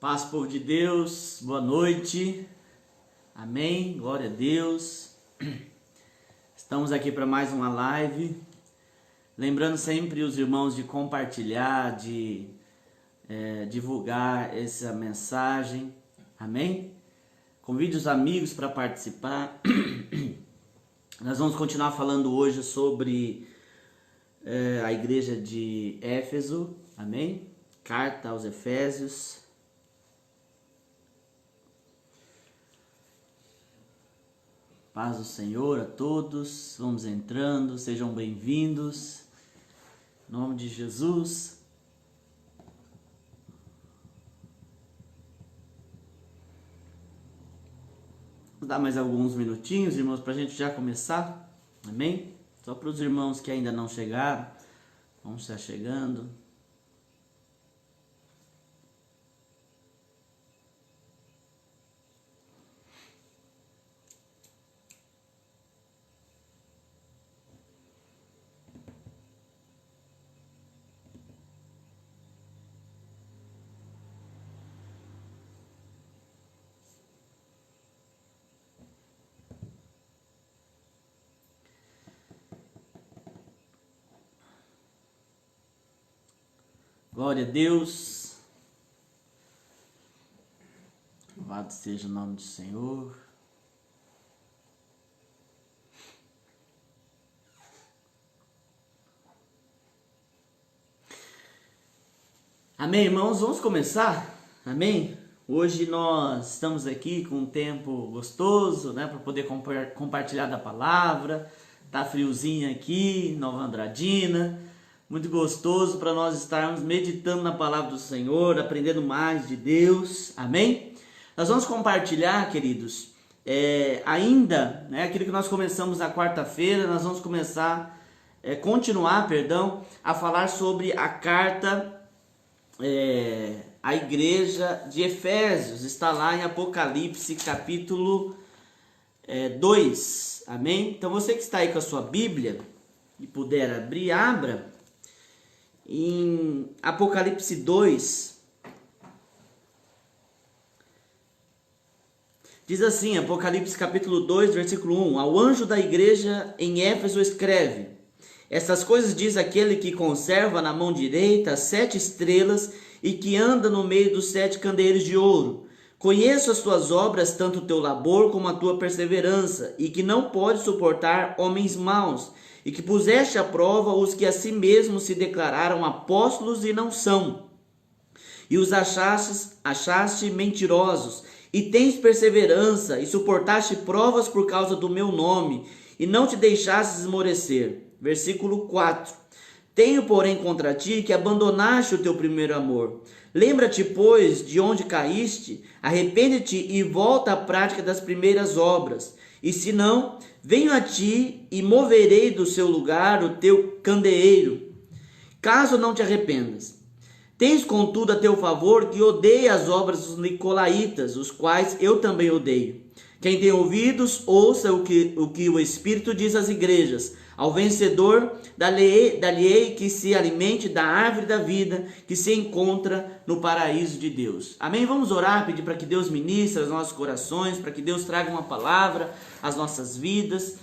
Paz, povo de Deus, boa noite, amém, glória a Deus. Estamos aqui para mais uma live, lembrando sempre os irmãos de compartilhar, de divulgar essa mensagem, amém? Convide os amigos para participar. Nós vamos continuar falando hoje sobre a igreja de Éfeso, amém? Carta aos Efésios. Paz do Senhor a todos, vamos entrando, sejam bem-vindos, em nome de Jesus. Vou dar mais alguns minutinhos, irmãos, para a gente já começar, amém? Só para os irmãos que ainda não chegaram, vão estar chegando. Glória a Deus, louvado seja o nome do Senhor. Amém, irmãos? Vamos começar? Amém? Hoje nós estamos aqui com um tempo gostoso, né, para poder compartilhar da palavra. Tá friozinho aqui, Nova Andradina. Muito gostoso para nós estarmos meditando na palavra do Senhor, aprendendo mais de Deus, amém? Nós vamos compartilhar, queridos, ainda, né, aquilo que nós começamos na quarta-feira, nós vamos continuar, a falar sobre a carta à igreja de Efésios, está lá em Apocalipse capítulo 2, amém? Então você que está aí com a sua Bíblia e puder abrir, abra. Em Apocalipse 2, diz assim, Apocalipse capítulo 2, versículo 1: Ao anjo da igreja em Éfeso escreve: Estas coisas diz aquele que conserva na mão direita as 7 estrelas e que anda no meio dos 7 candeeiros de ouro. Conheço as tuas obras, tanto o teu labor como a tua perseverança, e que não pode suportar homens maus, e que puseste à prova os que a si mesmos se declararam apóstolos e não são, e os achaste mentirosos, e tens perseverança, e suportaste provas por causa do meu nome, e não te deixastes esmorecer. Versículo 4: Tenho, porém, contra ti que abandonaste o teu primeiro amor. Lembra-te, pois, de onde caíste, arrepende-te e volta à prática das primeiras obras. E se não, venho a ti e moverei do seu lugar o teu candeeiro, caso não te arrependas. Tens, contudo, a teu favor que odeia as obras dos nicolaítas, os quais eu também odeio. Quem tem ouvidos, ouça o que o Espírito diz às igrejas. Ao vencedor, dar-lhe-ei que se alimente da árvore da vida, que se encontra no paraíso de Deus. Amém? Vamos orar, pedir para que Deus ministre os nossos corações, para que Deus traga uma palavra às nossas vidas.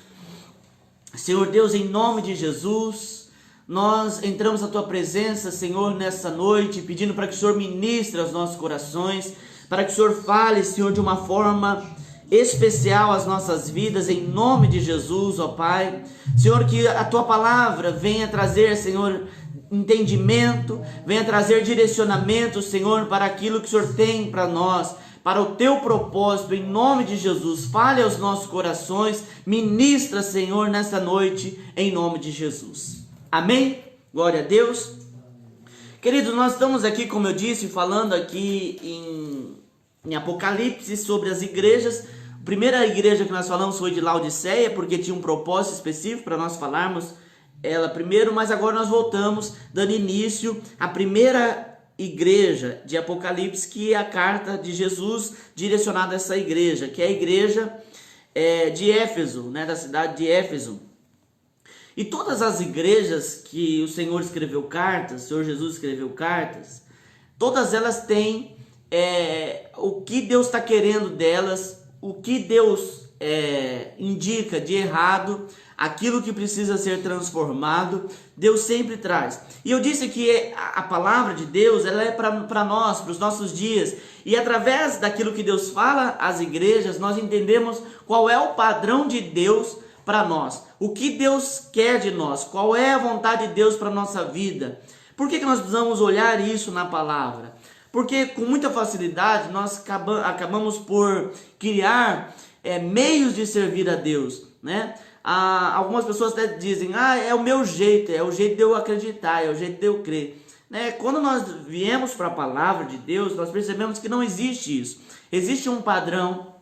Senhor Deus, em nome de Jesus, nós entramos à Tua presença, Senhor, nessa noite, pedindo para que o Senhor ministre aos nossos corações, para que o Senhor fale, Senhor, de uma forma especial às nossas vidas, em nome de Jesus, ó Pai. Senhor, que a Tua palavra venha trazer, Senhor, entendimento, venha trazer direcionamento, Senhor, para aquilo que o Senhor tem para nós, para o Teu propósito, em nome de Jesus. Fale aos nossos corações, ministra, Senhor, nessa noite, em nome de Jesus. Amém? Glória a Deus. Queridos, nós estamos aqui, como eu disse, falando aqui em Apocalipse sobre as igrejas. A primeira igreja que nós falamos foi de Laodiceia, porque tinha um propósito específico para nós falarmos ela primeiro, mas agora nós voltamos dando início à primeira igreja de Apocalipse, que é a carta de Jesus direcionada a essa igreja, que é a igreja de Éfeso, né, da cidade de Éfeso. E todas as igrejas que o Senhor escreveu cartas, o Senhor Jesus escreveu cartas, todas elas têm o que Deus está querendo delas, o que Deus indica de errado, aquilo que precisa ser transformado, Deus sempre traz. E eu disse que a palavra de Deus, ela é para nós, para os nossos dias. E através daquilo que Deus fala às igrejas, nós entendemos qual é o padrão de Deus para nós. O que Deus quer de nós, qual é a vontade de Deus para a nossa vida. Por que nós precisamos olhar isso na palavra? Porque com muita facilidade nós acabamos por criar meios de servir a Deus, né? Algumas pessoas até dizem, é o meu jeito, é o jeito de eu acreditar, é o jeito de eu crer. Quando nós viemos para a palavra de Deus, nós percebemos que não existe isso. Existe um padrão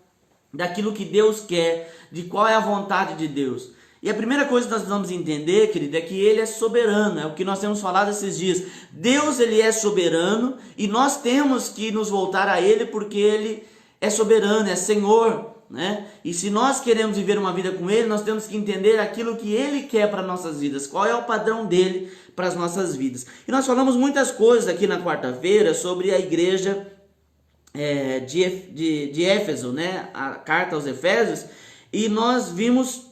daquilo que Deus quer, de qual é a vontade de Deus. E a primeira coisa que nós precisamos entender, querido, é que Ele é soberano, é o que nós temos falado esses dias. Deus, Ele é soberano e nós temos que nos voltar a Ele porque Ele é soberano, é Senhor, né? E se nós queremos viver uma vida com Ele, nós temos que entender aquilo que Ele quer para nossas vidas, qual é o padrão dele para as nossas vidas. E nós falamos muitas coisas aqui na quarta-feira sobre a igreja de Éfeso, né? A carta aos Efésios, e nós vimos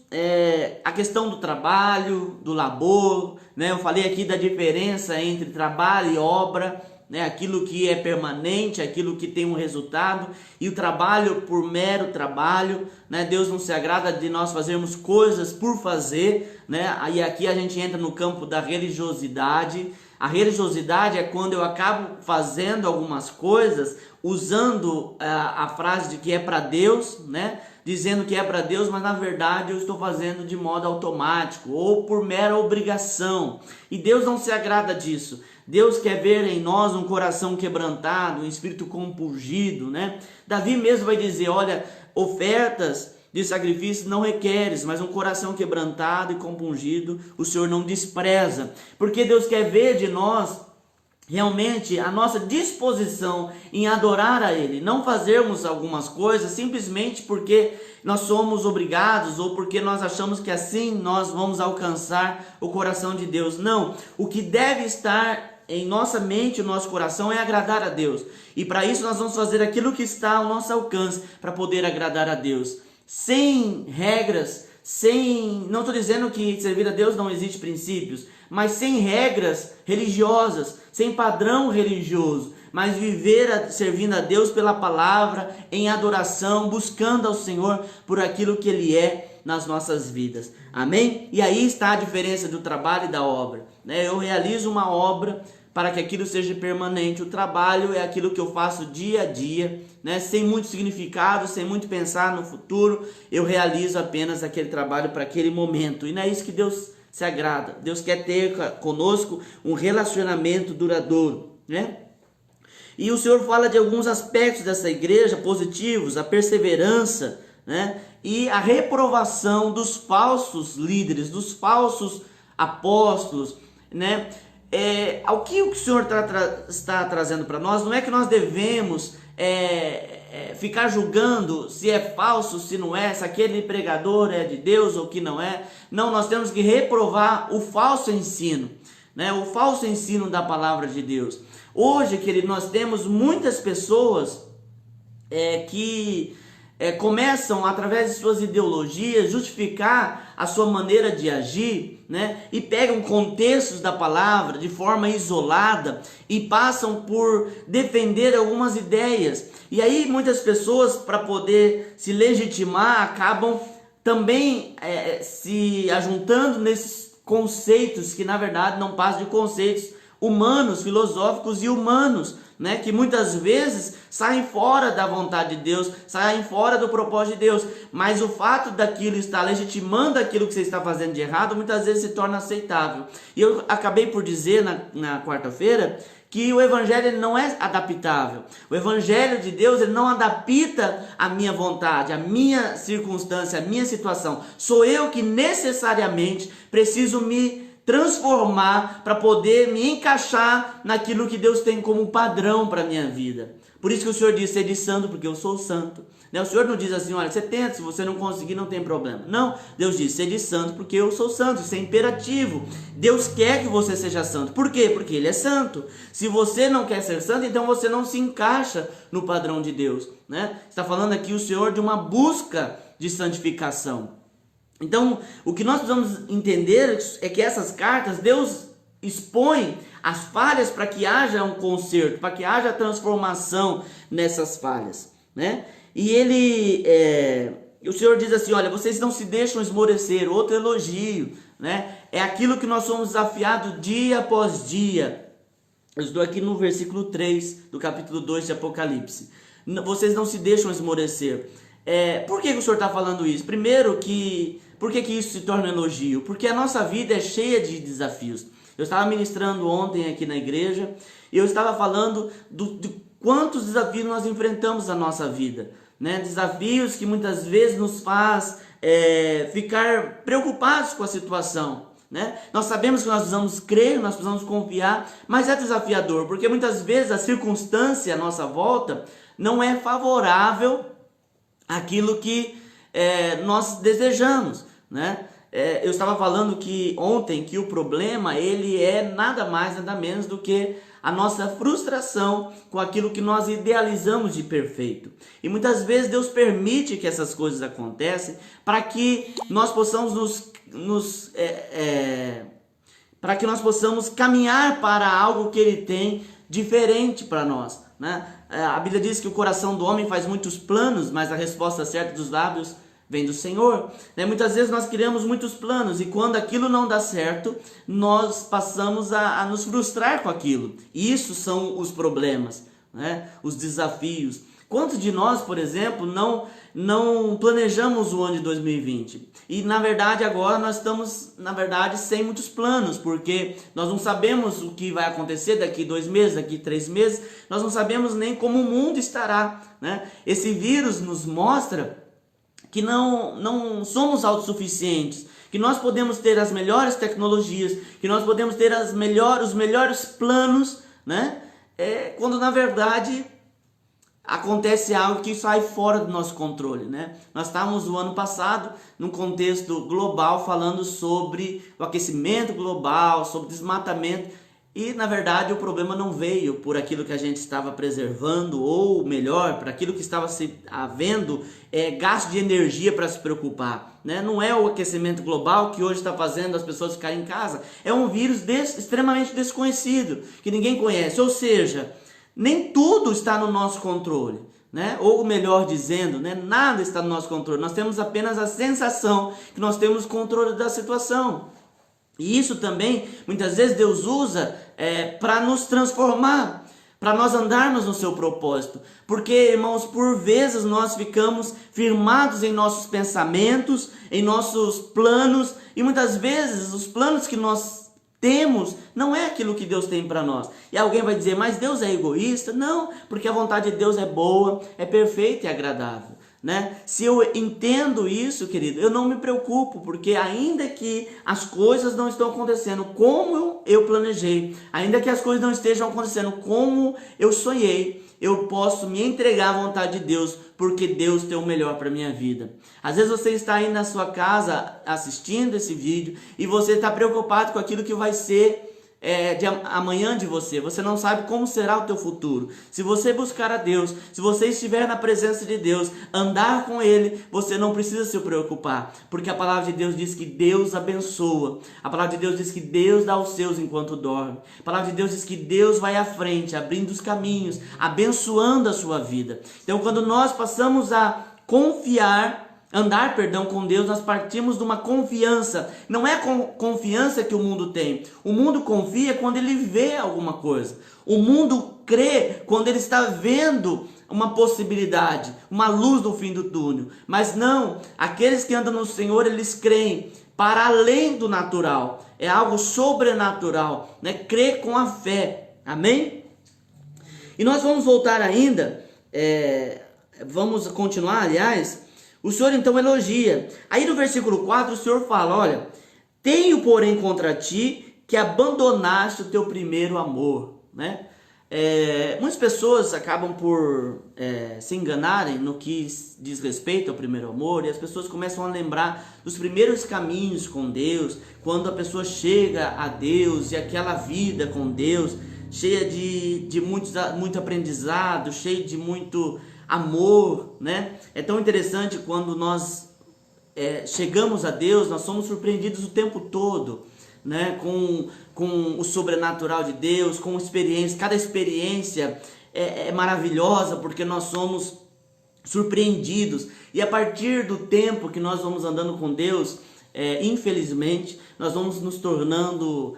a questão do trabalho, do labor, né? Eu falei aqui da diferença entre trabalho e obra, né? Aquilo que é permanente, aquilo que tem um resultado, e o trabalho por mero trabalho, né? Deus não se agrada de nós fazermos coisas por fazer, né? Aí aqui a gente entra no campo da religiosidade. A religiosidade é quando eu acabo fazendo algumas coisas usando a frase de que é para Deus, né? Dizendo que é para Deus, mas na verdade eu estou fazendo de modo automático ou por mera obrigação. E Deus não se agrada disso. Deus quer ver em nós um coração quebrantado, um espírito compungido, né? Davi mesmo vai dizer, olha, ofertas de sacrifício não requeres, mas um coração quebrantado e compungido o Senhor não despreza. Porque Deus quer ver de nós realmente a nossa disposição em adorar a Ele, não fazermos algumas coisas simplesmente porque nós somos obrigados ou porque nós achamos que assim nós vamos alcançar o coração de Deus. Não, o que deve estar em nossa mente, no nosso coração, é agradar a Deus. E para isso nós vamos fazer aquilo que está ao nosso alcance para poder agradar a Deus. Sem regras, não estou dizendo que servir a Deus não existe princípios, mas sem regras religiosas, sem padrão religioso, mas viver servindo a Deus pela palavra, em adoração, buscando ao Senhor por aquilo que Ele é nas nossas vidas. Amém? E aí está a diferença do trabalho e da obra, né? Eu realizo uma obra para que aquilo seja permanente. O trabalho é aquilo que eu faço dia a dia, né? Sem muito significado, sem muito pensar no futuro. Eu realizo apenas aquele trabalho para aquele momento. E não é isso que Deus se agrada. Deus quer ter conosco um relacionamento duradouro, né? E o Senhor fala de alguns aspectos dessa igreja positivos, a perseverança, né? E a reprovação dos falsos líderes, dos falsos apóstolos, né? O que o Senhor está trazendo para nós não é que nós devemos ficar julgando se é falso, se não é, se aquele pregador é de Deus ou que não é. Não, nós temos que reprovar o falso ensino, né? O falso ensino da palavra de Deus. Hoje, querido, nós temos muitas pessoas que começam, através de suas ideologias, justificar a sua maneira de agir, né? E pegam contextos da palavra de forma isolada e passam por defender algumas ideias. E aí muitas pessoas, para poder se legitimar, acabam também se ajuntando nesses conceitos que na verdade não passam de conceitos humanos, filosóficos e humanos, né, que muitas vezes saem fora da vontade de Deus, saem fora do propósito de Deus, mas o fato daquilo estar legitimando aquilo que você está fazendo de errado, muitas vezes se torna aceitável. E eu acabei por dizer na quarta-feira que o evangelho ele não é adaptável. O evangelho de Deus ele não adapta a minha vontade, a minha circunstância, a minha situação. Sou eu que necessariamente preciso me transformar para poder me encaixar naquilo que Deus tem como padrão para a minha vida. Por isso que o Senhor diz, sede santo, porque eu sou santo. O Senhor não diz assim, olha, você tenta, se você não conseguir, não tem problema. Não, Deus diz, sede santo, porque eu sou santo. Isso é imperativo. Deus quer que você seja santo. Por quê? Porque Ele é santo. Se você não quer ser santo, então você não se encaixa no padrão de Deus. Está falando aqui o Senhor de uma busca de santificação. Então, o que nós precisamos entender é que essas cartas, Deus expõe as falhas para que haja um conserto, para que haja transformação nessas falhas, E o Senhor diz assim, olha, vocês não se deixam esmorecer, outro elogio, É aquilo que nós somos desafiados dia após dia. Eu estou aqui no versículo 3 do capítulo 2 de Apocalipse. Vocês não se deixam esmorecer. Por que o Senhor está falando isso? Primeiro, por que isso se torna um elogio? Porque a nossa vida é cheia de desafios. Eu estava ministrando ontem aqui na igreja e eu estava falando de quantos desafios nós enfrentamos na nossa vida. Desafios que muitas vezes nos faz ficar preocupados com a situação. Nós sabemos que nós precisamos crer, nós precisamos confiar, mas é desafiador, porque muitas vezes a circunstância à nossa volta não é favorável àquilo que nós desejamos. Eu estava falando que ontem que o problema ele é nada mais, nada menos do que a nossa frustração com aquilo que nós idealizamos de perfeito. E muitas vezes Deus permite que essas coisas aconteçam para que nós possamos para que nós possamos caminhar para algo que Ele tem diferente para nós. A Bíblia diz que o coração do homem faz muitos planos, mas a resposta certa dos lábios vem do Senhor. Muitas vezes nós criamos muitos planos e quando aquilo não dá certo, nós passamos a nos frustrar com aquilo. E isso são os problemas, os desafios. Quantos de nós, por exemplo, não planejamos o ano de 2020? E na verdade agora nós estamos sem muitos planos, porque nós não sabemos o que vai acontecer daqui 2 meses, daqui 3 meses, nós não sabemos nem como o mundo estará. Esse vírus nos mostra que não somos autossuficientes, que nós podemos ter as melhores tecnologias, que nós podemos ter os melhores planos, quando na verdade acontece algo que sai fora do nosso controle. Nós estávamos no ano passado num contexto global falando sobre o aquecimento global, sobre desmatamento. E, na verdade, o problema não veio por aquilo que a gente estava preservando, ou melhor, por aquilo que estava havendo gasto de energia para se preocupar. Não é o aquecimento global que hoje está fazendo as pessoas ficarem em casa. É um vírus extremamente desconhecido, que ninguém conhece. Ou seja, nem tudo está no nosso controle. Ou melhor dizendo, nada está no nosso controle. Nós temos apenas a sensação que nós temos controle da situação. E isso também, muitas vezes, Deus usa para nos transformar, para nós andarmos no seu propósito. Porque, irmãos, por vezes nós ficamos firmados em nossos pensamentos, em nossos planos, e muitas vezes os planos que nós temos não é aquilo que Deus tem para nós. E alguém vai dizer, mas Deus é egoísta? Não, porque a vontade de Deus é boa, é perfeita e agradável. Se eu entendo isso, querido, eu não me preocupo, porque ainda que as coisas não estão acontecendo como eu planejei, ainda que as coisas não estejam acontecendo como eu sonhei, eu posso me entregar à vontade de Deus, porque Deus tem o melhor para a minha vida. Às vezes você está aí na sua casa assistindo esse vídeo e você está preocupado com aquilo que vai ser de amanhã de você. Você não sabe como será o teu futuro. Se você buscar a Deus, se você estiver na presença de Deus, andar com Ele, você não precisa se preocupar, porque a palavra de Deus diz que Deus abençoa. A palavra de Deus diz que Deus dá aos seus enquanto dorme. A palavra de Deus diz que Deus vai à frente, abrindo os caminhos, abençoando a sua vida. Então, quando nós passamos a andar com Deus, nós partimos de uma confiança. Não é confiança que o mundo tem. O mundo confia quando ele vê alguma coisa. O mundo crê quando ele está vendo uma possibilidade, uma luz no fim do túnel. Mas não, aqueles que andam no Senhor, eles creem para além do natural. É algo sobrenatural, Crê com a fé. Amém? E nós vamos voltar ainda, vamos continuar, aliás. O Senhor então elogia. Aí no versículo 4 o Senhor fala, olha, tenho porém contra ti que abandonaste o teu primeiro amor. Muitas pessoas acabam por se enganarem no que diz respeito ao primeiro amor, e as pessoas começam a lembrar dos primeiros caminhos com Deus, quando a pessoa chega a Deus e aquela vida com Deus, cheia de muito aprendizado, cheia de muito amor, né? É tão interessante quando nós chegamos a Deus, nós somos surpreendidos o tempo todo, né, com o sobrenatural de Deus, com experiência. Cada experiência é maravilhosa, porque nós somos surpreendidos. E a partir do tempo que nós vamos andando com Deus, infelizmente, nós vamos nos tornando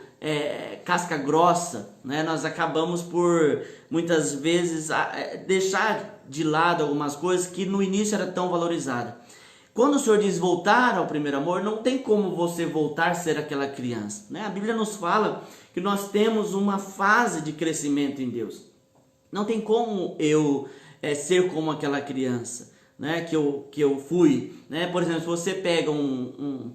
casca grossa, né? Nós acabamos por, muitas vezes, deixar de lado algumas coisas que no início era tão valorizada. Quando o Senhor diz voltar ao primeiro amor, não tem como você voltar a ser aquela criança, né? A Bíblia nos fala que nós temos uma fase de crescimento em Deus. Não tem como eu ser como aquela criança, né, que eu fui, né? Por exemplo, se você pega um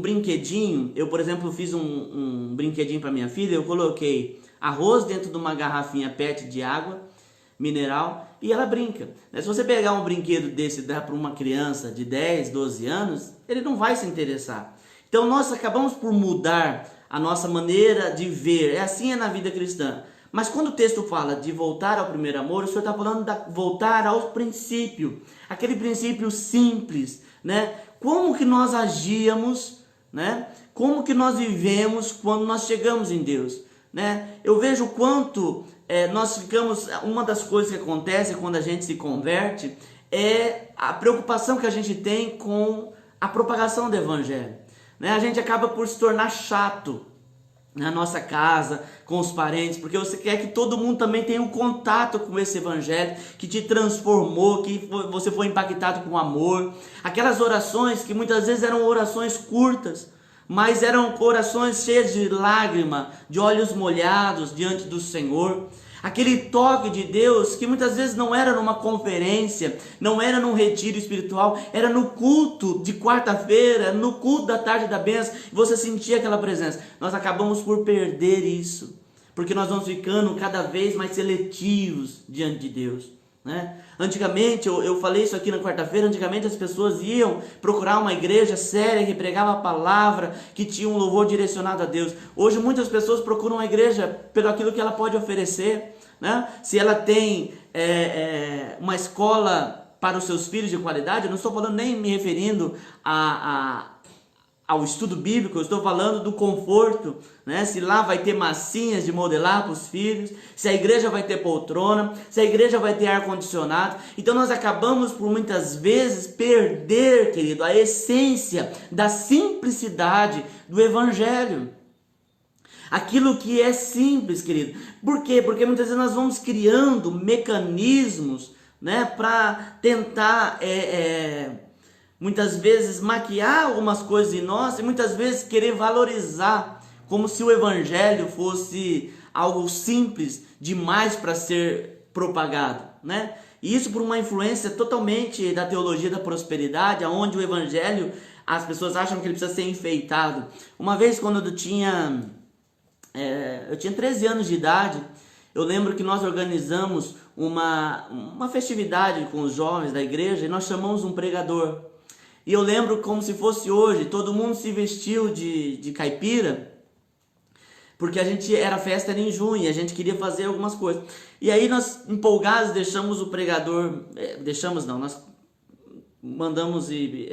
brinquedinho, eu, por exemplo, fiz um brinquedinho para minha filha, eu coloquei arroz dentro de uma garrafinha PET de água mineral e ela brinca. Se você pegar um brinquedo desse e dar para uma criança de 10, 12 anos, ele não vai se interessar. Então nós acabamos por mudar a nossa maneira de ver. Assim na vida cristã. Mas quando o texto fala de voltar ao primeiro amor, o Senhor está falando de voltar ao princípio. Aquele princípio simples, né? Como que nós agíamos, né? Como que nós vivemos quando nós chegamos em Deus, né? Eu vejo o quanto nós ficamos... Uma das coisas que acontece quando a gente se converte é a preocupação que a gente tem com a propagação do evangelho, né? A gente acaba por se tornar chato na nossa casa, com os parentes, porque você quer que todo mundo também tenha um contato com esse evangelho que te transformou, que você foi impactado com amor. Aquelas orações que muitas vezes eram orações curtas, mas eram orações cheias de lágrima, de olhos molhados diante do Senhor. Aquele toque de Deus que muitas vezes não era numa conferência, não era num retiro espiritual, era no culto de quarta-feira, no culto da tarde da bênção, e você sentia aquela presença. Nós acabamos por perder isso, porque nós vamos ficando cada vez mais seletivos diante de Deus, né? Antigamente, eu falei isso aqui na quarta-feira, antigamente as pessoas iam procurar uma igreja séria que pregava a palavra, que tinha um louvor direcionado a Deus. Hoje muitas pessoas procuram a igreja pelo aquilo que ela pode oferecer, né? Se ela tem uma escola para os seus filhos de qualidade, eu não estou falando nem me referindo ao estudo bíblico, eu estou falando do conforto, né? Se lá vai ter massinhas de modelar para os filhos, se a igreja vai ter poltrona, se a igreja vai ter ar-condicionado. Então nós acabamos por muitas vezes perder, querido, a essência da simplicidade do evangelho. Aquilo que é simples, querido. Por quê? Porque muitas vezes nós vamos criando mecanismos, né, para tentar... muitas vezes maquiar algumas coisas em nós e muitas vezes querer valorizar como se o evangelho fosse algo simples demais para ser propagado, né? E isso por uma influência totalmente da teologia da prosperidade, onde o evangelho, as pessoas acham que ele precisa ser enfeitado. Uma vez quando eu tinha 13 anos de idade, eu lembro que nós organizamos uma festividade com os jovens da igreja e nós chamamos um pregador. E eu lembro como se fosse hoje, todo mundo se vestiu de caipira, porque a festa era em junho e a gente queria fazer algumas coisas. E aí nós, empolgados, deixamos o pregador, nós mandamos e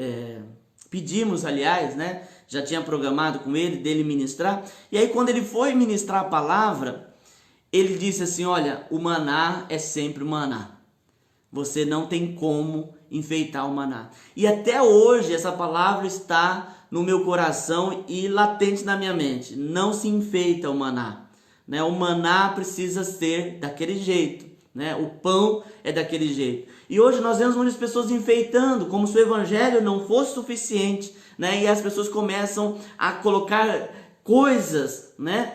pedimos, aliás, né? Já tinha programado com ele, dele ministrar. E aí quando ele foi ministrar a palavra, ele disse assim: olha, o maná é sempre o maná. Você não tem como enfeitar o maná. E até hoje essa palavra está no meu coração e latente na minha mente. Não se enfeita o maná, né? O maná precisa ser daquele jeito, né? O pão é daquele jeito. E hoje nós vemos muitas pessoas enfeitando, como se o evangelho não fosse suficiente, né? E as pessoas começam a colocar coisas, né?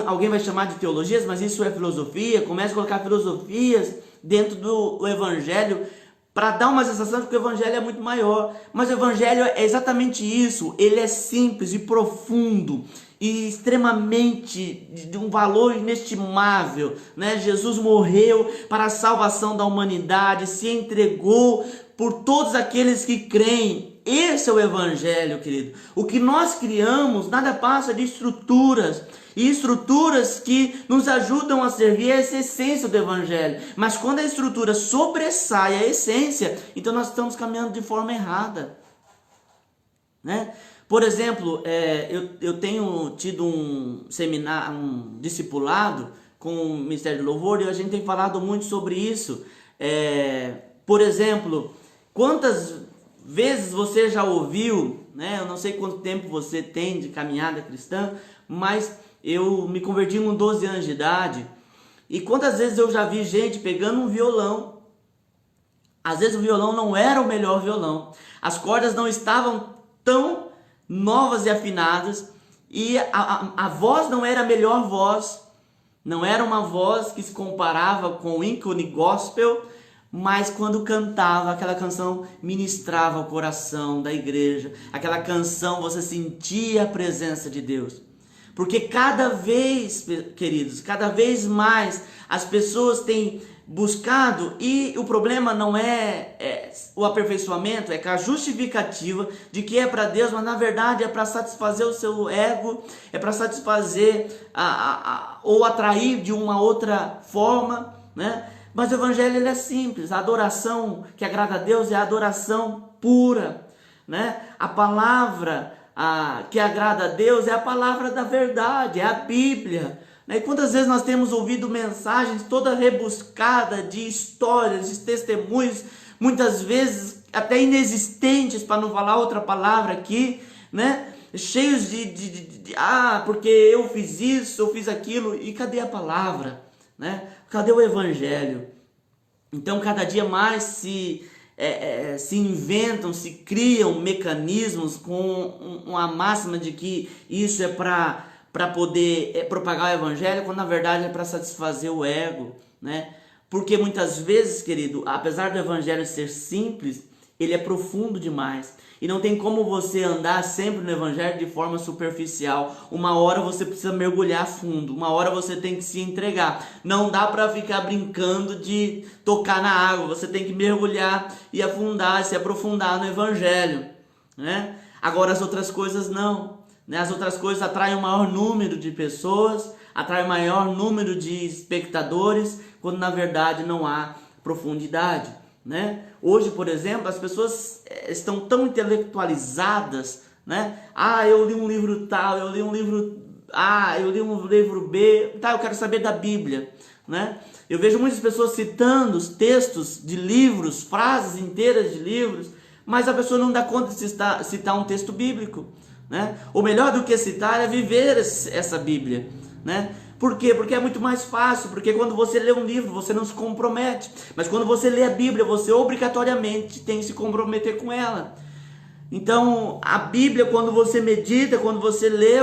Alguém vai chamar de teologias, mas isso é filosofia. Começa a colocar filosofias dentro do evangelho para dar uma sensação de que o evangelho é muito maior. Mas o evangelho é exatamente isso. Ele é simples e profundo e extremamente de um valor inestimável, né? Jesus morreu para a salvação da humanidade, se entregou por todos aqueles que creem. Esse é o evangelho, querido. O que nós criamos nada passa de estruturas, e estruturas que nos ajudam a servir essa essência do evangelho. Mas quando a estrutura sobressai a essência, então nós estamos caminhando de forma errada, né? Por exemplo, eu tenho tido um seminário, um discipulado com o Ministério do Louvor, e a gente tem falado muito sobre isso. Por exemplo, quantas vezes você já ouviu, né? Eu não sei quanto tempo você tem de caminhada cristã, mas eu me converti com 12 anos de idade, e quantas vezes eu já vi gente pegando um violão. Às vezes o violão não era o melhor violão, as cordas não estavam tão novas e afinadas, e a voz não era a melhor voz, não era uma voz que se comparava com o ícone gospel, mas quando cantava, aquela canção ministrava o coração da igreja, aquela canção você sentia a presença de Deus. Porque cada vez, queridos, cada vez mais as pessoas têm buscado, e o problema não é o aperfeiçoamento, é que a justificativa de que é para Deus, mas na verdade é para satisfazer o seu ego, é para satisfazer ou atrair de uma outra forma, né? Mas o evangelho ele é simples. A adoração que agrada a Deus é a adoração pura, né? A palavra que agrada a Deus é a palavra da verdade, é a Bíblia. E quantas vezes nós temos ouvido mensagens toda rebuscada de histórias, de testemunhos, muitas vezes até inexistentes, para não falar outra palavra aqui, né? Cheios porque eu fiz isso, eu fiz aquilo, e cadê a palavra, né? Cadê o evangelho? Então cada dia mais se inventam, se criam mecanismos com uma máxima de que isso é para poder propagar o evangelho, quando na verdade é para satisfazer o ego, né? Porque muitas vezes, querido, apesar do evangelho ser simples, ele é profundo demais. E não tem como você andar sempre no evangelho de forma superficial. Uma hora você precisa mergulhar fundo, uma hora você tem que se entregar. Não dá para ficar brincando de tocar na água, você tem que mergulhar e afundar, se aprofundar no evangelho, né? Agora as outras coisas não, né? As outras coisas atraem um maior número de pessoas, atraem um maior número de espectadores, quando na verdade não há profundidade, né? Hoje, por exemplo, as pessoas estão tão intelectualizadas, né? Eu li um livro tal, eu li um livro A, eu li um livro B, eu quero saber da Bíblia, né? Eu vejo muitas pessoas citando os textos de livros, frases inteiras de livros, mas a pessoa não dá conta de citar um texto bíblico, né? O melhor do que citar é viver essa Bíblia, né? Por quê? Porque é muito mais fácil, porque quando você lê um livro, você não se compromete. Mas quando você lê a Bíblia, você obrigatoriamente tem que se comprometer com ela. Então, a Bíblia, quando você medita, quando você lê,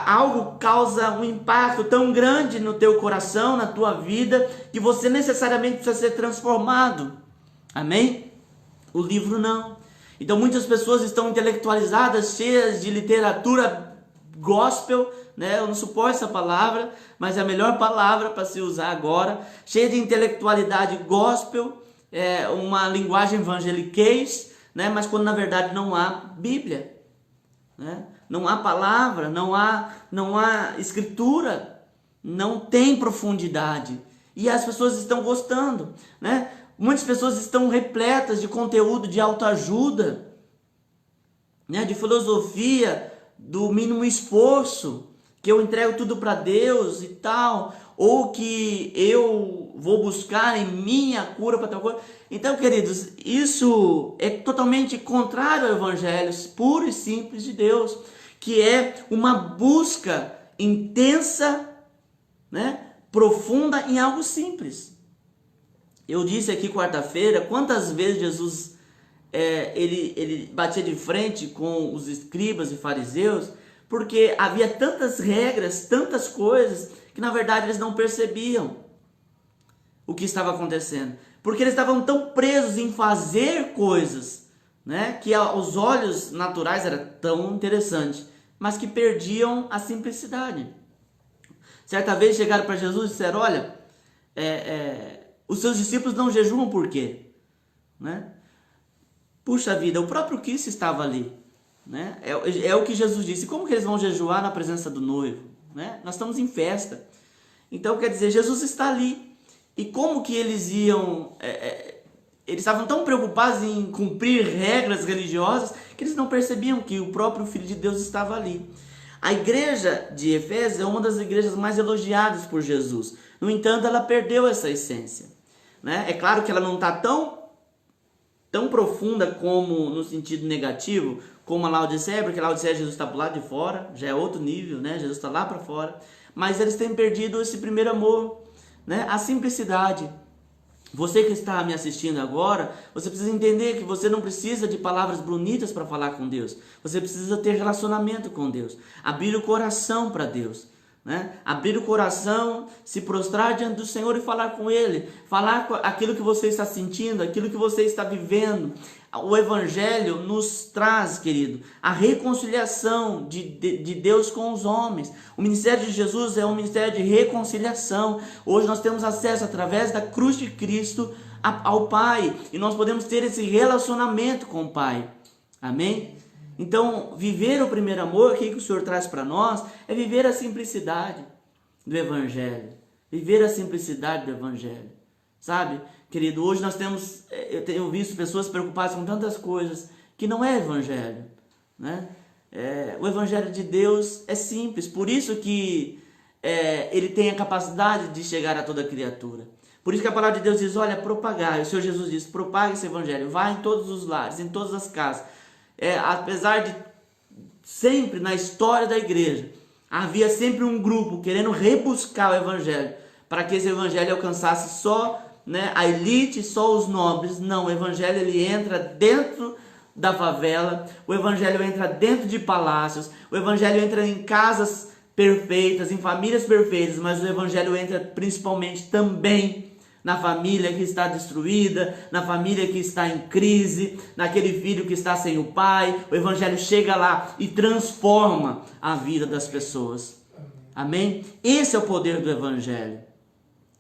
algo causa um impacto tão grande no teu coração, na tua vida, que você necessariamente precisa ser transformado. Amém? O livro não. Então, muitas pessoas estão intelectualizadas, cheias de literatura gospel, né? Eu não suporto essa palavra, mas é a melhor palavra para se usar agora, cheia de intelectualidade gospel, uma linguagem evangeliquez, né? Mas quando na verdade não há Bíblia, né? Não há palavra, não há escritura, não tem profundidade, e as pessoas estão gostando, né? Muitas pessoas estão repletas de conteúdo de autoajuda, né? De filosofia do mínimo esforço, que eu entrego tudo para Deus e tal, ou que eu vou buscar em mim a cura para tal coisa. Então, queridos, isso é totalmente contrário ao evangelho puro e simples de Deus, que é uma busca intensa, né, profunda em algo simples. Eu disse aqui quarta-feira, quantas vezes Jesus ele batia de frente com os escribas e fariseus, porque havia tantas regras, tantas coisas, que na verdade eles não percebiam o que estava acontecendo. porque eles estavam tão presos em fazer coisas, né, que aos olhos naturais era tão interessante, mas que perdiam a simplicidade. Certa vez chegaram para Jesus e disseram: olha, os seus discípulos não jejuam por quê? Né? Puxa vida, o próprio Cristo estava ali. Né? É o que Jesus disse. Como que eles vão jejuar na presença do noivo? Né? Nós estamos em festa. Então, quer dizer, Jesus está ali. E como que eles iam... eles estavam tão preocupados em cumprir regras religiosas que eles não percebiam que o próprio Filho de Deus estava ali. A igreja de Efésios é uma das igrejas mais elogiadas por Jesus. No entanto, ela perdeu essa essência. Né? É claro que ela não está tão profunda como no sentido negativo, como a Laodiceia, porque a Laodiceia Jesus está para lá de fora, já é outro nível, né? Jesus está lá para fora. Mas eles têm perdido esse primeiro amor, né? A simplicidade. Você que está me assistindo agora, você precisa entender que você não precisa de palavras bonitas para falar com Deus. Você precisa ter relacionamento com Deus. Abrir o coração para Deus. Né? Abrir o coração, se prostrar diante do Senhor e falar com Ele. Falar aquilo que você está sentindo, aquilo que você está vivendo. O Evangelho nos traz, querido, a reconciliação de Deus com os homens. O ministério de Jesus é um ministério de reconciliação. Hoje nós temos acesso através da cruz de Cristo ao Pai. E nós podemos ter esse relacionamento com o Pai. Amém? Então, viver o primeiro amor, o que o Senhor traz para nós, é viver a simplicidade do Evangelho. Viver a simplicidade do Evangelho. Sabe, querido, hoje eu tenho visto pessoas preocupadas com tantas coisas que não é Evangelho. Né? O Evangelho de Deus é simples, por isso que ele tem a capacidade de chegar a toda criatura. Por isso que a palavra de Deus diz, olha, propagar. O Senhor Jesus diz, propague esse Evangelho, vá em todos os lares, em todas as casas. Apesar de sempre na história da igreja havia sempre um grupo querendo rebuscar o Evangelho para que esse Evangelho alcançasse só, né, a elite, só os nobres. Não, o Evangelho ele entra dentro da favela, o Evangelho entra dentro de palácios, o Evangelho entra em casas perfeitas, em famílias perfeitas, mas o Evangelho entra principalmente também na família que está destruída, na família que está em crise, naquele filho que está sem o pai. O Evangelho chega lá e transforma a vida das pessoas. Amém? Esse é o poder do Evangelho.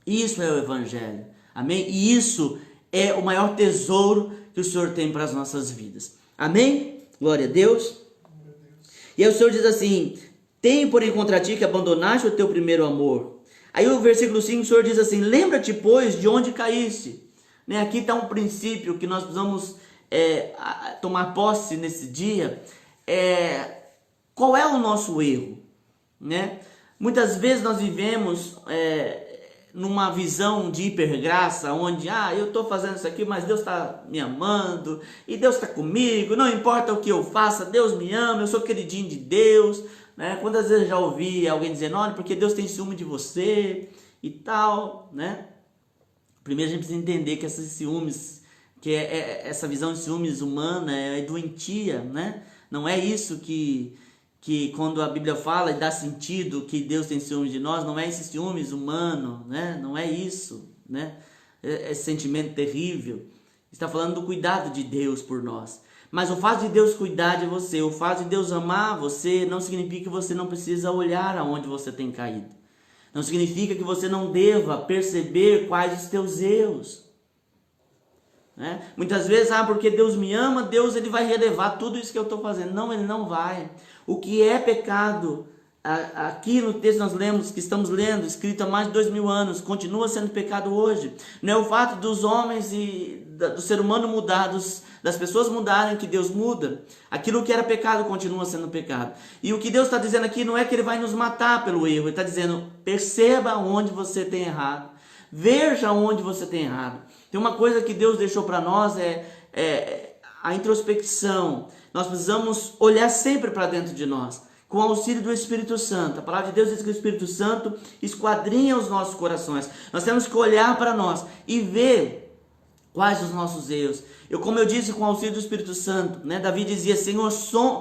Isso é o Evangelho. Amém? E isso é o maior tesouro que o Senhor tem para as nossas vidas. Amém? Glória a Deus. E aí o Senhor diz assim, tenho porém contra ti que abandonaste o teu primeiro amor. Aí o versículo 5, o Senhor diz assim, lembra-te, pois, de onde caíste. Né? Aqui está um princípio que nós precisamos tomar posse nesse dia. Qual é o nosso erro? Né? Muitas vezes nós vivemos numa visão de hipergraça, onde eu estou fazendo isso aqui, mas Deus está me amando, e Deus está comigo, não importa o que eu faça, Deus me ama, eu sou queridinho de Deus. Né? Quantas vezes eu já ouvi alguém dizendo, olha, porque Deus tem ciúme de você e tal, né? Primeiro a gente precisa entender que esses ciúmes, essa visão de ciúmes humana é doentia, né? Não é isso que quando a Bíblia fala e dá sentido que Deus tem ciúmes de nós, não é esse ciúmes humano, né? Não é isso, né? Esse sentimento terrível. Está falando do cuidado de Deus por nós. Mas o fato de Deus cuidar de você, o fato de Deus amar você, não significa que você não precisa olhar aonde você tem caído. Não significa que você não deva perceber quais os teus erros. Né? Muitas vezes, porque Deus me ama, Deus ele vai relevar tudo isso que eu estou fazendo. Não, ele não vai. O que é pecado, aqui no texto nós lemos, que estamos lendo, escrito há mais de 2000 anos, continua sendo pecado hoje. Não é o fato dos homens e do ser humano mudar, das pessoas mudarem que Deus muda. Aquilo que era pecado continua sendo pecado. E o que Deus está dizendo aqui não é que Ele vai nos matar pelo erro. Ele está dizendo, perceba onde você tem errado. Veja onde você tem errado. Tem uma coisa que Deus deixou para nós, a introspecção. Nós precisamos olhar sempre para dentro de nós, com o auxílio do Espírito Santo. A palavra de Deus diz que o Espírito Santo esquadrinha os nossos corações. Nós temos que olhar para nós e ver quais os nossos erros. Como eu disse, com o auxílio do Espírito Santo, né? Davi dizia, Senhor,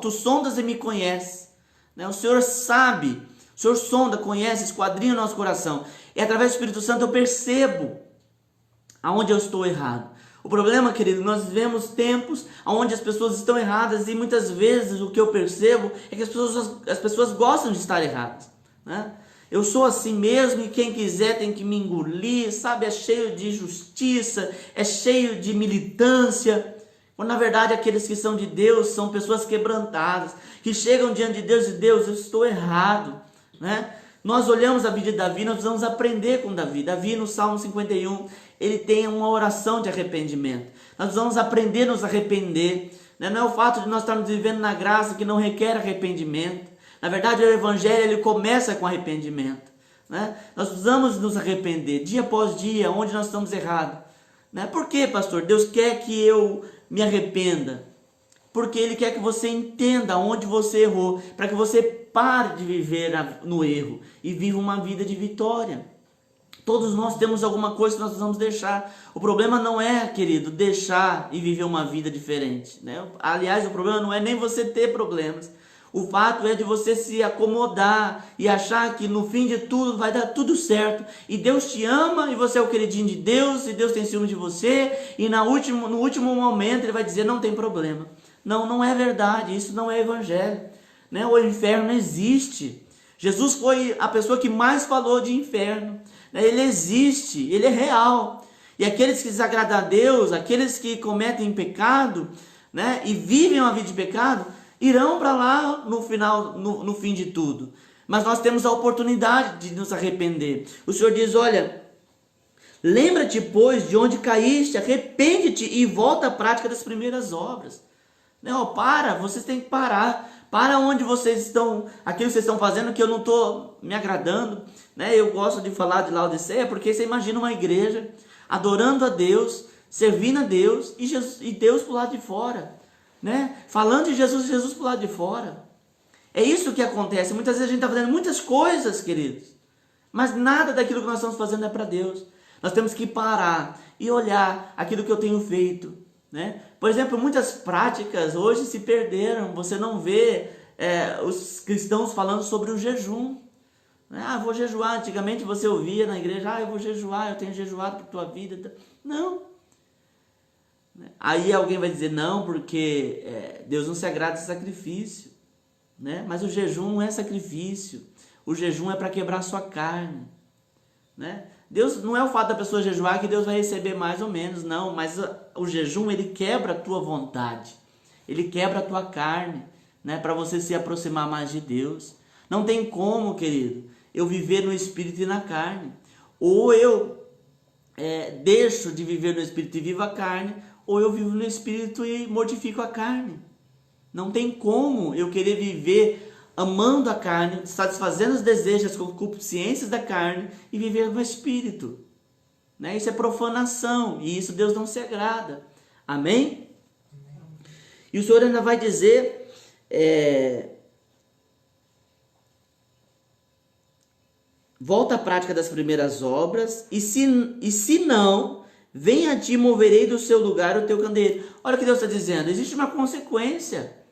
tu sondas e me conheces. Né? O Senhor sabe, o Senhor sonda, conhece, esquadrinha o nosso coração. E através do Espírito Santo eu percebo aonde eu estou errado. O problema, querido, nós vivemos tempos onde as pessoas estão erradas e muitas vezes o que eu percebo é que as pessoas gostam de estar erradas, né? Eu sou assim mesmo e quem quiser tem que me engolir, sabe? É cheio de justiça, é cheio de militância. Quando na verdade aqueles que são de Deus são pessoas quebrantadas, que chegam diante de Deus e Deus, eu estou errado, né? Nós olhamos a vida de Davi, nós precisamos aprender com Davi. Davi no Salmo 51, ele tem uma oração de arrependimento. Nós precisamos aprender a nos arrepender, né? Não é o fato de nós estarmos vivendo na graça que não requer arrependimento. Na verdade, o Evangelho ele começa com arrependimento, né? Nós precisamos nos arrepender dia após dia, onde nós estamos errados, né? Por que, pastor? Deus quer que eu me arrependa, porque Ele quer que você entenda onde você errou, para que você pare de viver no erro e viva uma vida de vitória. Todos nós temos alguma coisa que nós precisamos deixar. O problema não é, querido, deixar e viver uma vida diferente, né? Aliás, o problema não é nem você ter problemas. O fato é de você se acomodar e achar que no fim de tudo vai dar tudo certo. E Deus te ama e você é o queridinho de Deus e Deus tem ciúme de você. E no último momento Ele vai dizer, não tem problema. Não, não é verdade, isso não é evangelho, né? O inferno existe. Jesus foi a pessoa que mais falou de inferno, né? Ele existe, ele é real. E aqueles que desagradam a Deus, aqueles que cometem pecado, né? E vivem uma vida de pecado, irão para lá no final, no fim de tudo. Mas nós temos a oportunidade de nos arrepender. O Senhor diz, olha, lembra-te, pois, de onde caíste, arrepende-te e volta à prática das primeiras obras. Não, vocês têm que parar. Para onde vocês estão, aquilo que vocês estão fazendo que eu não estou me agradando, né? Eu gosto de falar de Laodiceia porque você imagina uma igreja adorando a Deus, servindo a Deus e Deus para o lado de fora, né? Falando de Jesus e Jesus para o lado de fora. É isso que acontece. Muitas vezes a gente está fazendo muitas coisas, queridos, mas nada daquilo que nós estamos fazendo é para Deus. Nós temos que parar e olhar aquilo que eu tenho feito, né? Por exemplo, muitas práticas hoje se perderam. Você não vê os cristãos falando sobre o jejum. Vou jejuar. Antigamente você ouvia na igreja, eu vou jejuar, eu tenho jejuado por tua vida. Não. Aí alguém vai dizer, não, porque Deus não se agrada de sacrifício, né? Mas o jejum não é sacrifício. O jejum é para quebrar a sua carne, né? Deus não é o fato da pessoa jejuar que Deus vai receber mais ou menos, não. Mas o jejum, ele quebra a tua vontade. Ele quebra a tua carne, né? Para você se aproximar mais de Deus. Não tem como, querido, eu viver no Espírito e na carne. Ou eu deixo de viver no Espírito e vivo a carne, ou eu vivo no Espírito e mortifico a carne. Não tem como eu querer viver amando a carne, satisfazendo os desejos, as concupiscências da carne e viver no Espírito, né? Isso é profanação e isso Deus não se agrada. Amém? E o Senhor ainda vai dizer, volta à prática das primeiras obras e se não, venha a ti, moverei do seu lugar o teu candeeiro. Olha o que Deus está dizendo, existe uma consequência.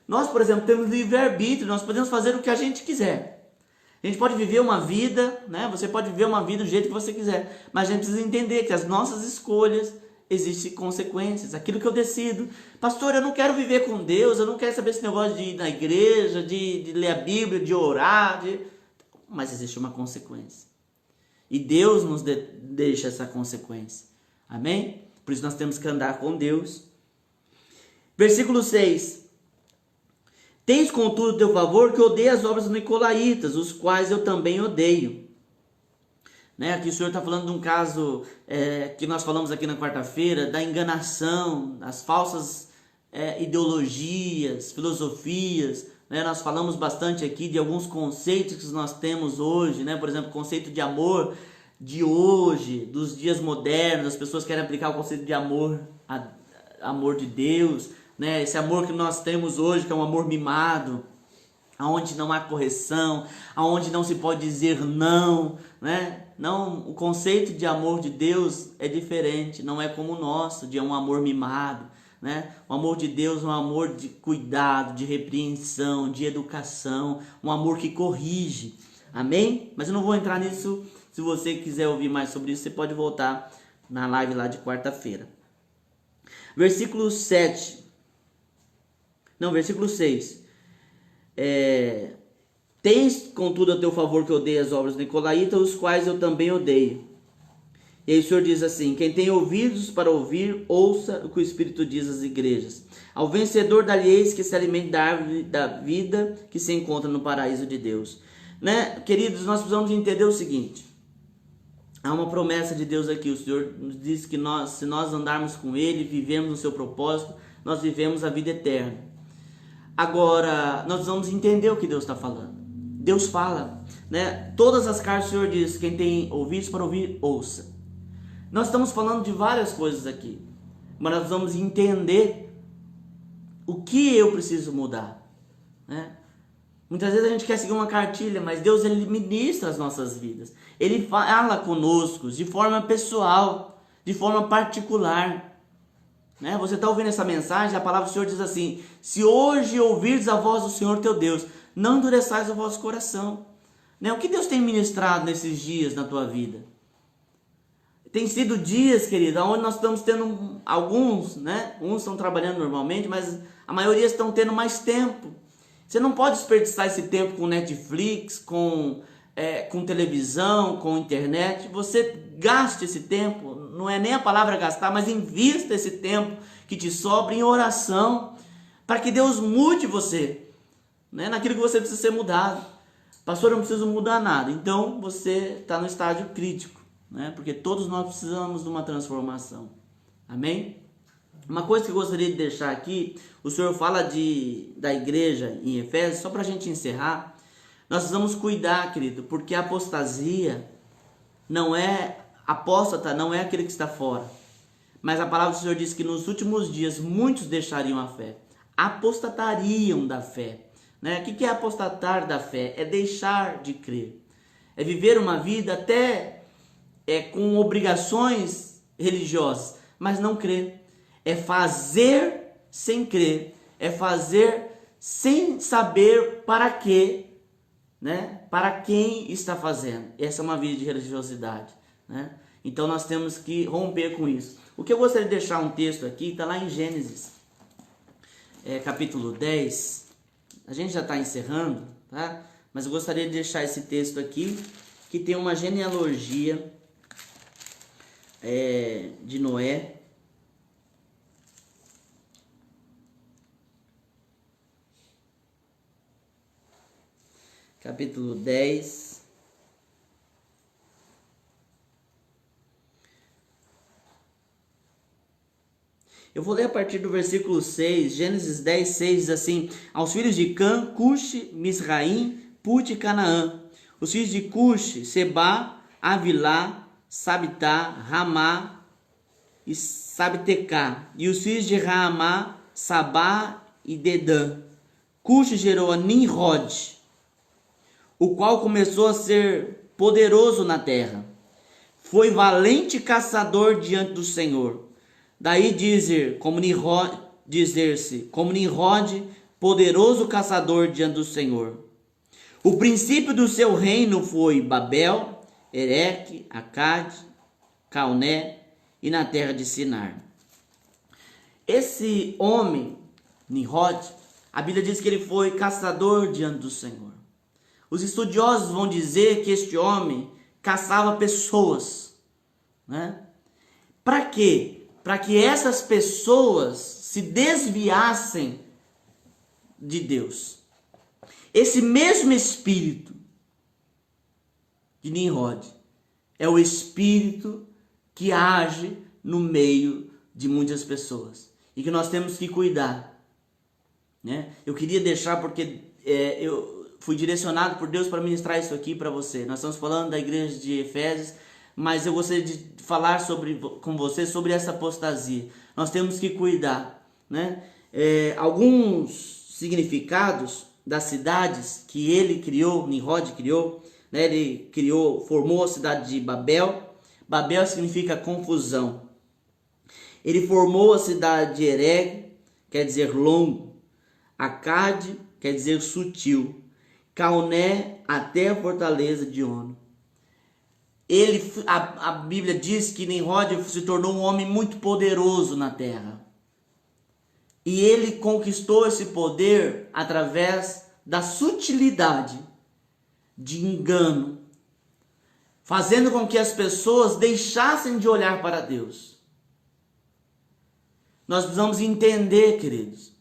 Nós, por exemplo, temos livre-arbítrio, nós podemos fazer o que a gente quiser. A gente pode viver uma vida, né? Você pode viver uma vida do jeito que você quiser, mas a gente precisa entender que as nossas escolhas existem consequências. Aquilo que eu decido, pastor, eu não quero viver com Deus, eu não quero saber esse negócio de ir na igreja, de ler a Bíblia, de orar, mas existe uma consequência. E Deus nos deixa essa consequência. Amém? Por isso nós temos que andar com Deus. Versículo 6. Tens contudo teu favor que odeia as obras dos nicolaítas, os quais eu também odeio. Né? Aqui o Senhor está falando de um caso que nós falamos aqui na quarta-feira, da enganação, das falsas ideologias, filosofias. Né? Nós falamos bastante aqui de alguns conceitos que nós temos hoje, né? Por exemplo, o conceito de amor de hoje, dos dias modernos, as pessoas querem aplicar o conceito de amor, amor de Deus, né? Esse amor que nós temos hoje, que é um amor mimado, aonde não há correção, aonde não se pode dizer não, né? Não, o conceito de amor de Deus é diferente, não é como o nosso, de um amor mimado, né? O amor de Deus é um amor de cuidado, de repreensão, de educação, um amor que corrige, amém? Mas eu não vou entrar nisso. Se você quiser ouvir mais sobre isso, você pode voltar na live lá de quarta-feira. Versículo 7. Não, versículo 6. Tens, contudo, a teu favor que odeia as obras nicolaítas, os quais eu também odeio. E aí o Senhor diz assim: quem tem ouvidos para ouvir, ouça o que o Espírito diz às igrejas. Ao vencedor dar-lhe-eis que se alimente da árvore da vida que se encontra no paraíso de Deus. Né? Queridos, nós precisamos entender o seguinte. Há uma promessa de Deus aqui. O Senhor nos diz que se nós andarmos com Ele, vivemos no seu propósito, nós vivemos a vida eterna. Agora, nós vamos entender o que Deus está falando. Deus fala, né? Todas as cartas o Senhor diz: quem tem ouvidos para ouvir, ouça. Nós estamos falando de várias coisas aqui, mas nós vamos entender o que eu preciso mudar, né? Muitas vezes a gente quer seguir uma cartilha, mas Deus, Ele ministra as nossas vidas. Ele fala conosco de forma pessoal, de forma particular, né? Você está ouvindo essa mensagem, a palavra do Senhor diz assim: se hoje ouvirdes a voz do Senhor teu Deus, não endureçais o vosso coração. Né? O que Deus tem ministrado nesses dias na tua vida? Tem sido dias, querido, onde nós estamos tendo alguns, né? Uns estão trabalhando normalmente, mas a maioria estão tendo mais tempo. Você não pode desperdiçar esse tempo com Netflix, com televisão, com internet. Você gaste esse tempo, não é nem a palavra gastar, mas invista esse tempo que te sobra em oração, para que Deus mude você, né? Naquilo que você precisa ser mudado. Pastor, eu não preciso mudar nada. Então você está no estágio crítico, né? Porque todos nós precisamos de uma transformação. Amém? Uma coisa que eu gostaria de deixar aqui, o Senhor fala da igreja em Efésios, só para a gente encerrar. Nós precisamos cuidar, querido, porque a apostasia não é apóstata, não é aquele que está fora. Mas a palavra do Senhor diz que nos últimos dias muitos deixariam a fé, apostatariam da fé. Né? O que é apostatar da fé? É deixar de crer, é viver uma vida até com obrigações religiosas, mas não crer. É fazer sem crer, é fazer sem saber para quê, né? Para quem está fazendo. Essa é uma vida de religiosidade, né? Então nós temos que romper com isso. O que eu gostaria de deixar um texto aqui, está lá em Gênesis, capítulo 10. A gente já está encerrando, tá? Mas eu gostaria de deixar esse texto aqui, que tem uma genealogia de Noé. Capítulo 10. Eu vou ler a partir do versículo 6. Gênesis 10, 6 diz assim: aos filhos de Cã, Cuxi, Misraim, Put e Canaã. Os filhos de Cuxi, Seba, Avilá, Sabitá, Ramá e Sabtecá. E os filhos de Raamá, Sabá e Dedã. Cuxi gerou a Nimrod, o qual começou a ser poderoso na terra. Foi valente caçador diante do Senhor. Daí dizer-se, como Nimrod, poderoso caçador diante do Senhor. O princípio do seu reino foi Babel, Ereque, Acade, Calné e na terra de Sinar. Esse homem, Nimrod, a Bíblia diz que ele foi caçador diante do Senhor. Os estudiosos vão dizer que este homem caçava pessoas, né? Para quê? Para que essas pessoas se desviassem de Deus. Esse mesmo espírito de Nimrod é o espírito que age no meio de muitas pessoas e que nós temos que cuidar, né? Eu queria deixar porque eu fui direcionado por Deus para ministrar isso aqui para você. Nós estamos falando da igreja de Efésios, mas eu gostaria de falar com você sobre essa apostasia. Nós temos que cuidar, né? Alguns significados das cidades que ele criou, Nimrod criou, né? Ele formou a cidade de Babel. Babel significa confusão. Ele formou a cidade de Ereg, quer dizer longo. Acade, quer dizer sutil. Calné até a fortaleza de Ono. a Bíblia diz que Nimrod se tornou um homem muito poderoso na terra. E ele conquistou esse poder através da sutilidade de engano, fazendo com que as pessoas deixassem de olhar para Deus. Nós precisamos entender, queridos,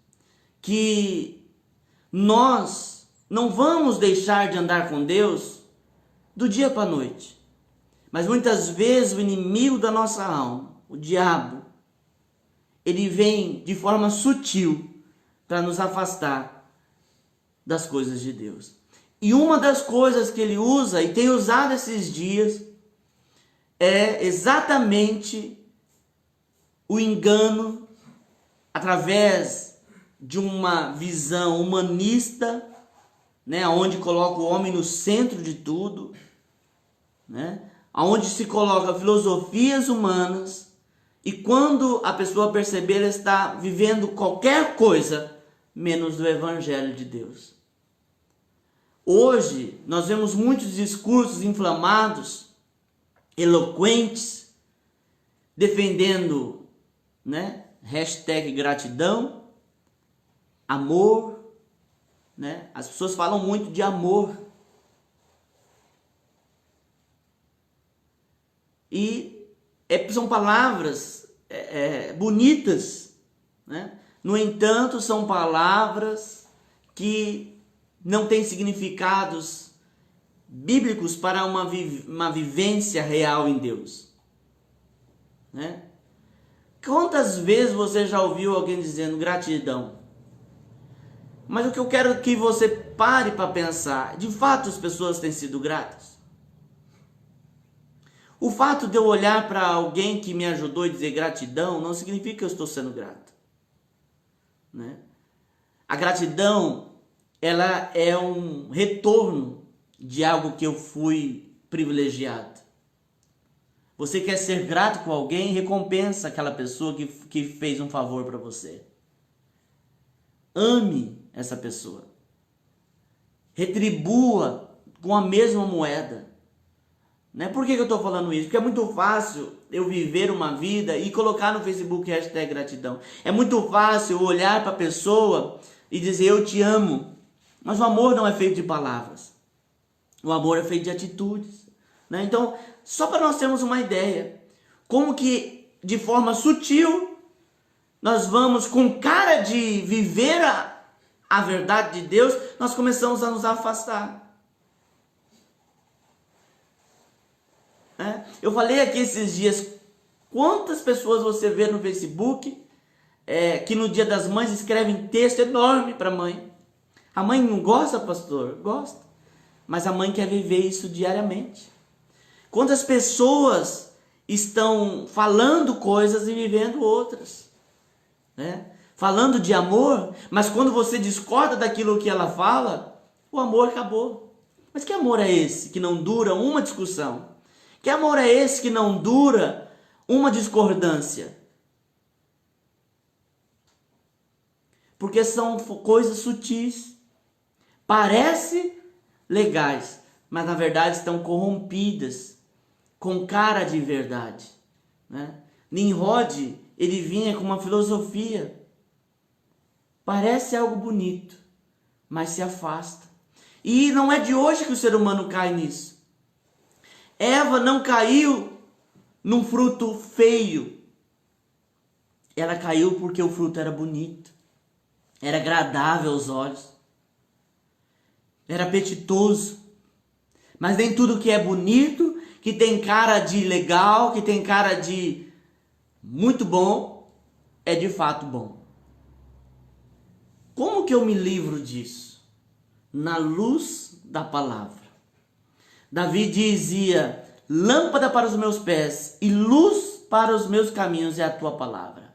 que nós não vamos deixar de andar com Deus do dia para a noite. Mas muitas vezes o inimigo da nossa alma, o diabo, ele vem de forma sutil para nos afastar das coisas de Deus. E uma das coisas que ele usa e tem usado esses dias é exatamente o engano através de uma visão humanista, né, onde coloca o homem no centro de tudo, né, onde se coloca filosofias humanas, e quando a pessoa perceber, ela está vivendo qualquer coisa menos do Evangelho de Deus. Hoje, nós vemos muitos discursos inflamados, eloquentes, defendendo, né, hashtag gratidão, amor, né? As pessoas falam muito de amor. E são palavras bonitas, né? No entanto, são palavras que não têm significados bíblicos para uma vivência real em Deus, né? Quantas vezes você já ouviu alguém dizendo gratidão? Mas o que eu quero que você pare para pensar, de fato as pessoas têm sido gratas? O fato de eu olhar para alguém que me ajudou e dizer gratidão não significa que eu estou sendo grato, né? A gratidão, ela é um retorno de algo que eu fui privilegiado. Você quer ser grato com alguém, recompensa aquela pessoa que fez um favor para você. Ame essa pessoa. Retribua com a mesma moeda. Né? Por que eu estou falando isso? Porque é muito fácil eu viver uma vida e colocar no Facebook hashtag gratidão. É muito fácil eu olhar para a pessoa e dizer eu te amo. Mas o amor não é feito de palavras. O amor é feito de atitudes. Né? Então, só para nós termos uma ideia, como que de forma sutil nós vamos, com cara de viver a verdade de Deus, nós começamos a nos afastar. Eu falei aqui esses dias, quantas pessoas você vê no Facebook que no Dia das Mães escrevem texto enorme para a mãe. A mãe não gosta, pastor? Gosta. Mas a mãe quer viver isso diariamente. Quantas pessoas estão falando coisas e vivendo outras, né? Falando de amor, mas quando você discorda daquilo que ela fala, o amor acabou. Mas que amor é esse que não dura uma discussão? Que amor é esse que não dura uma discordância? Porque são coisas sutis. Parece legais, mas na verdade estão corrompidas, com cara de verdade, né? Nimrod, ele vinha com uma filosofia. Parece algo bonito, mas se afasta. E não é de hoje que o ser humano cai nisso. Eva não caiu num fruto feio. Ela caiu porque o fruto era bonito. Era agradável aos olhos. Era apetitoso. Mas nem tudo que é bonito, que tem cara de legal, que tem cara de muito bom, é de fato bom. Como que eu me livro disso? Na luz da palavra. Davi dizia, lâmpada para os meus pés e luz para os meus caminhos é a tua palavra.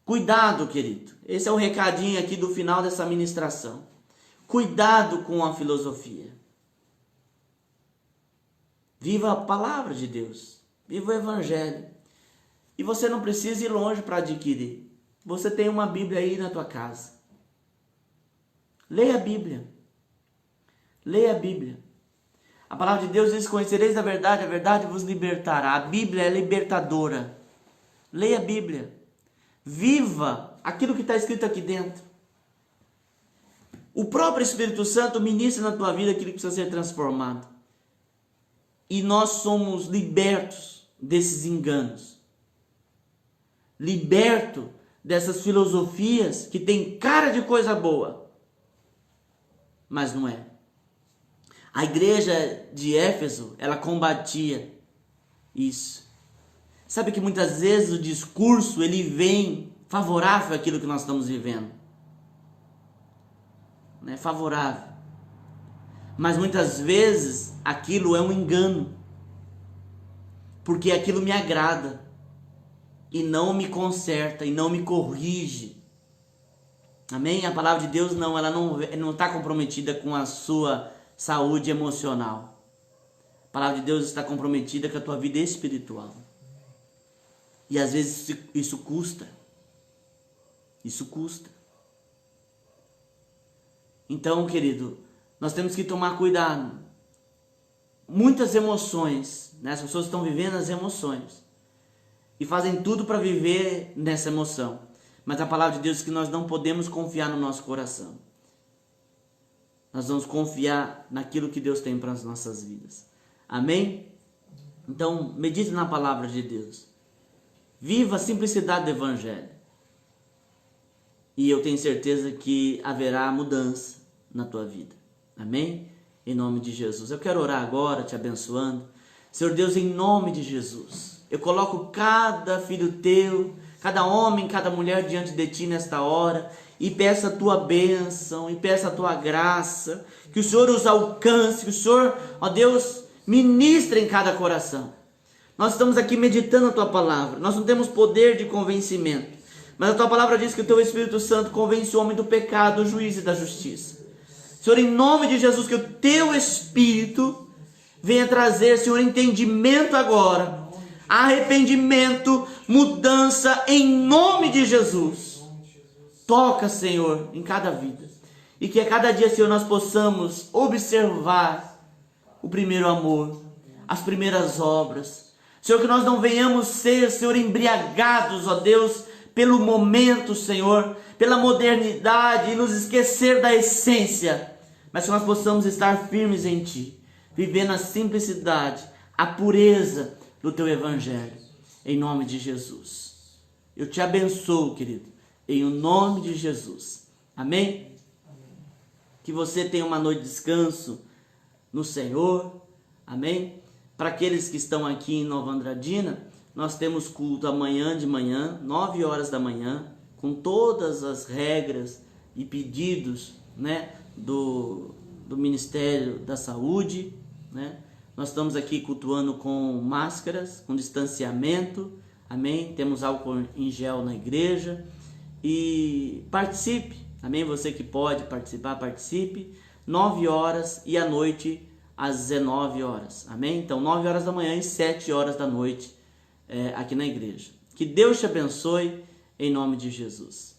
Cuidado, querido. Esse é o recadinho aqui do final dessa ministração. Cuidado com a filosofia. Viva a palavra de Deus. Viva o Evangelho. E você não precisa ir longe para adquirir. Você tem uma Bíblia aí na tua casa. Leia a Bíblia. Leia a Bíblia. A palavra de Deus diz: conhecereis a verdade vos libertará. A Bíblia é libertadora. Leia a Bíblia. Viva aquilo que está escrito aqui dentro. O próprio Espírito Santo ministra na tua vida aquilo que precisa ser transformado. E nós somos libertos desses enganos. Liberto dessas filosofias que tem cara de coisa boa, mas não é. A igreja de Éfeso, ela combatia isso. Sabe que muitas vezes o discurso ele vem favorável àquilo que nós estamos vivendo. Né? Favorável. Mas muitas vezes aquilo é um engano. Porque aquilo me agrada. E não me conserta, e não me corrige. Amém? A palavra de Deus ela não está comprometida com a sua saúde emocional. A palavra de Deus está comprometida com a tua vida espiritual. E às vezes isso custa. Isso custa. Então, querido, nós temos que tomar cuidado. Muitas emoções, né? As pessoas estão vivendo as emoções. E fazem tudo para viver nessa emoção. Mas a palavra de Deus diz que nós não podemos confiar no nosso coração. Nós vamos confiar naquilo que Deus tem para as nossas vidas. Amém? Então, medite na palavra de Deus. Viva a simplicidade do Evangelho. E eu tenho certeza que haverá mudança na tua vida. Amém? Em nome de Jesus. Eu quero orar agora, te abençoando. Senhor Deus, em nome de Jesus, eu coloco cada filho teu, cada homem, cada mulher diante de ti nesta hora, e peço a tua bênção, e peço a tua graça, que o Senhor os alcance, que o Senhor, ó Deus, ministre em cada coração. Nós estamos aqui meditando a tua palavra, nós não temos poder de convencimento, mas a tua palavra diz que o teu Espírito Santo convence o homem do pecado, do juízo e da justiça. Senhor, em nome de Jesus, que o teu Espírito venha trazer, Senhor, entendimento agora, arrependimento, mudança, em nome de Jesus. Toca, Senhor, em cada vida. E que a cada dia, Senhor, nós possamos observar o primeiro amor, as primeiras obras. Senhor, que nós não venhamos ser, Senhor, embriagados, ó Deus, pelo momento, Senhor, pela modernidade e nos esquecer da essência. Mas que nós possamos estar firmes em Ti, vivendo a simplicidade, a pureza do Teu Evangelho, em nome de Jesus. Eu te abençoo, querido, em o nome de Jesus. Amém? Que você tenha uma noite de descanso no Senhor. Amém? Para aqueles que estão aqui em Nova Andradina, nós temos culto amanhã de manhã, 9 horas da manhã, com todas as regras e pedidos, né, do Ministério da Saúde, né? Nós estamos aqui cultuando com máscaras, com distanciamento, amém? Temos álcool em gel na igreja e participe, amém? Você que pode participar, participe, 9 horas e à noite às 19 horas, amém? Então 9 horas da manhã e 7 horas da noite aqui na igreja. Que Deus te abençoe em nome de Jesus.